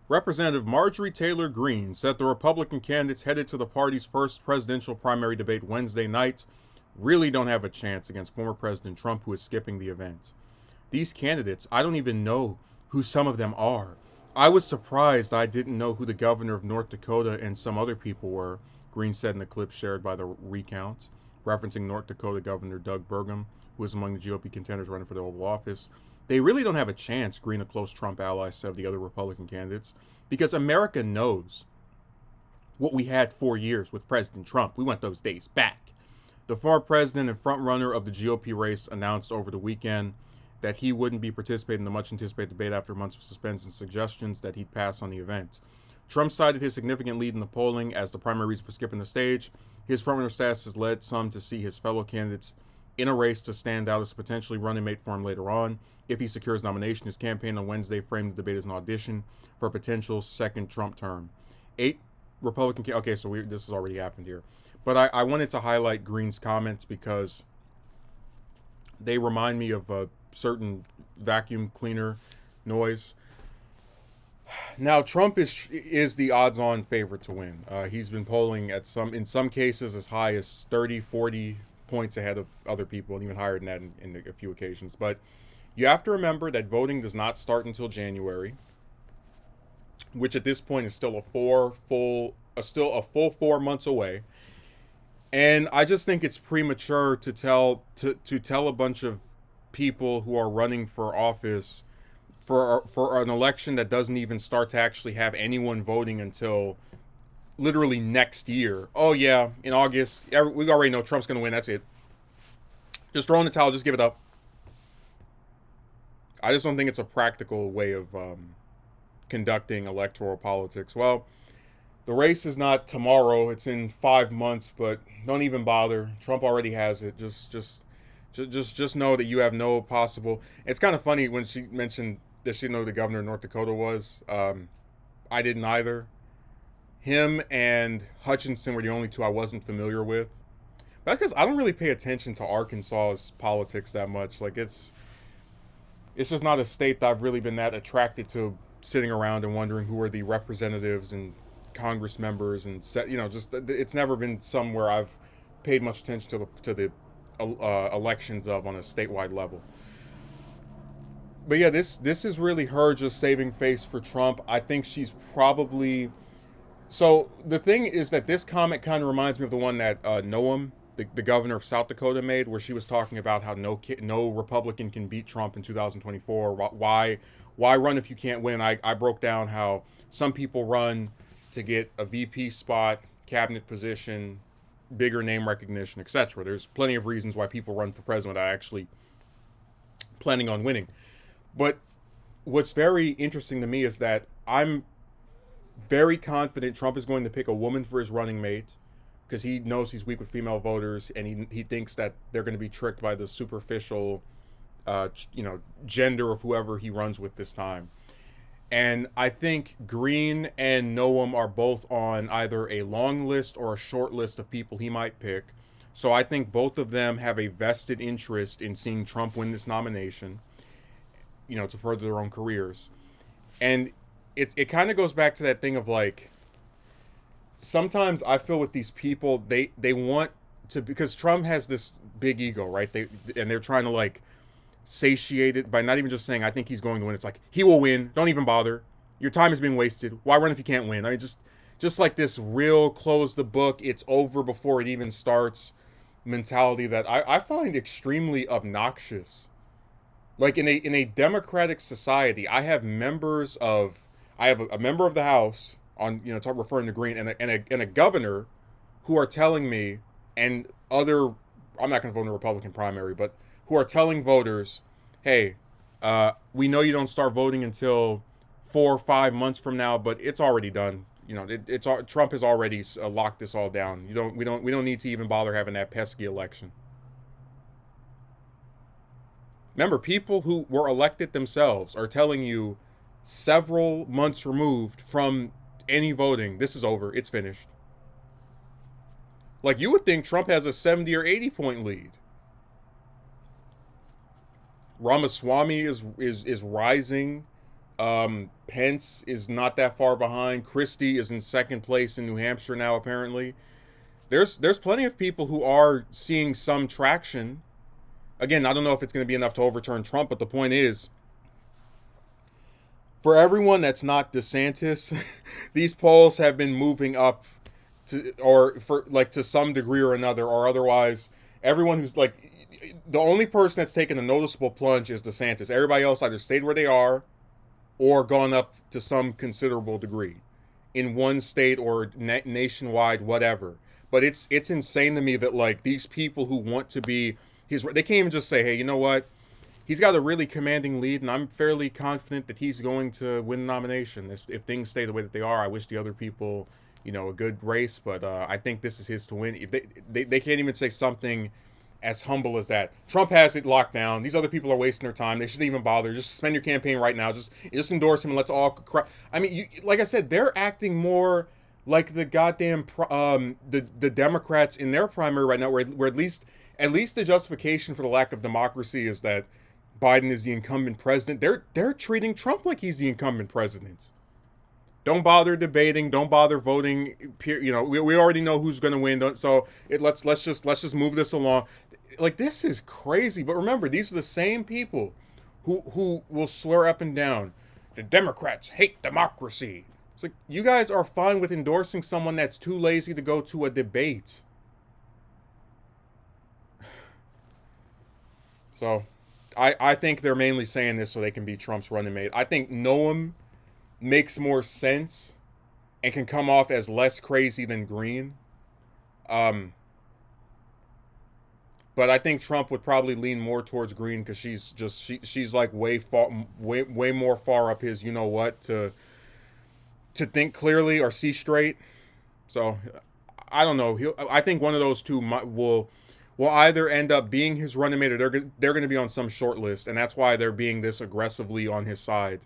Representative Marjorie Taylor Greene said the Republican candidates headed to the party's first presidential primary debate Wednesday night really don't have a chance against former President Trump, who is skipping the event. These candidates, I don't even know who some of them are. I was surprised I didn't know who the governor of North Dakota and some other people were, Greene said in a clip shared by the recount, referencing North Dakota Governor Doug Burgum, who is among the GOP contenders running for the Oval Office. They really don't have a chance, Greene, a close Trump ally, said of the other Republican candidates, because America knows what we had 4 years with President Trump. We want those days back. The former president and frontrunner of the GOP race announced over the weekend that he wouldn't be participating in the much-anticipated debate after months of suspense and suggestions that he'd pass on the event. Trump cited his significant lead in the polling as the primary reason for skipping the stage. His frontrunner status has led some to see his fellow candidates in a race to stand out as a potentially running mate for him later on. If he secures nomination, his campaign on Wednesday framed the debate as an audition for a potential second Trump term. 8 Republican... Okay, so this has already happened here. But I wanted to highlight Greene's comments because they remind me of a certain vacuum cleaner noise. Now, Trump is the odds-on favorite to win. He's been polling in some cases as high as 30, 40 points ahead of other people, and even higher than that in a few occasions. But you have to remember that voting does not start until January, which at this point is still a full 4 months away. And I just think it's premature to tell a bunch of people who are running for office for an election that doesn't even start to actually have anyone voting until literally next year. Oh yeah, in August, we already know Trump's going to win. That's it. Just throw in the towel. Just give it up. I just don't think it's a practical way of conducting electoral politics. Well, the race is not tomorrow. It's in 5 months, but don't even bother. Trump already has it. Just know that you have no possible. It's kind of funny when she mentioned that she didn't know who the governor of North Dakota was. I didn't either. Him and Hutchinson were the only two I wasn't familiar with. That's because I don't really pay attention to Arkansas's politics that much. Like it's just not a state that I've really been that attracted to sitting around and wondering who are the representatives and Congress members and just it's never been somewhere I've paid much attention to the elections of on a statewide level. But yeah, this is really her just saving face for Trump. I think she's probably... So the thing is that this comment kind of reminds me of the one that Noam, the governor of South Dakota, made, where she was talking about how no Republican can beat Trump in 2024. Why run if you can't win? I broke down how some people run to get a VP spot, cabinet position, bigger name recognition, etc. There's plenty of reasons why people run for president without actually planning on winning. But what's very interesting to me is that I'm very confident Trump is going to pick a woman for his running mate because he knows he's weak with female voters, and he thinks that they're going to be tricked by the superficial, gender of whoever he runs with this time. And I think Greene and Noam are both on either a long list or a short list of people he might pick. So I think both of them have a vested interest in seeing Trump win this nomination, to further their own careers. And it kind of goes back to that thing of like, sometimes I feel with these people, they want to, because Trump has this big ego, right? They're trying to like satiate it by not even just saying, I think he's going to win. It's like, he will win. Don't even bother. Your time is being wasted. Why run if you can't win? I mean, just like this real close the book, it's over before it even starts mentality that I find extremely obnoxious. Like in a democratic society, I have a member of the House on, referring to Greene, and a governor who are telling me, and other, I'm not going to vote in a Republican primary, but who are telling voters, hey, we know you don't start voting until 4 or 5 months from now, but it's already done. Trump has already locked this all down. We don't need to even bother having that pesky election. Remember, people who were elected themselves are telling you several months removed from any voting, this is over, it's finished. Like, you would think Trump has a 70 or 80 point lead. Ramaswamy is rising Pence is not that far behind. Christie is in second place in New Hampshire now, apparently. There's plenty of people who are seeing some traction. Again, I don't know if it's going to be enough to overturn Trump, but the point is, for everyone that's not DeSantis, these polls have been moving up to, or for like to some degree or another, or otherwise, everyone who's like, the only person that's taken a noticeable plunge is DeSantis. Everybody else either stayed where they are or gone up to some considerable degree in one state or nationwide, whatever. But it's insane to me that like these people who want to be his, they can't even just say, hey, you know what? He's got a really commanding lead, and I'm fairly confident that he's going to win the nomination. If things stay the way that they are, I wish the other people, a good race, but I think this is his to win. If they can't even say something as humble as that. Trump has it locked down. These other people are wasting their time. They shouldn't even bother. Just suspend your campaign right now. Just endorse him and let's all I mean, like I said, they're acting more like the goddamn the Democrats in their primary right now, where at least the justification for the lack of democracy is that Biden is the incumbent president. They're treating Trump like he's the incumbent president. Don't bother debating. Don't bother voting. We already know who's going to win. So let's just move this along. Like, this is crazy. But remember, these are the same people who will swear up and down the Democrats hate democracy. It's like, you guys are fine with endorsing someone that's too lazy to go to a debate. So I think they're mainly saying this so they can be Trump's running mate. I think Noam makes more sense and can come off as less crazy than Greene. But I think Trump would probably lean more towards Greene because she's like way more far up his what to think clearly or see straight. So I don't know. I think one of those two will either end up being his running mate or they're going to be on some short list, and that's why they're being this aggressively on his side.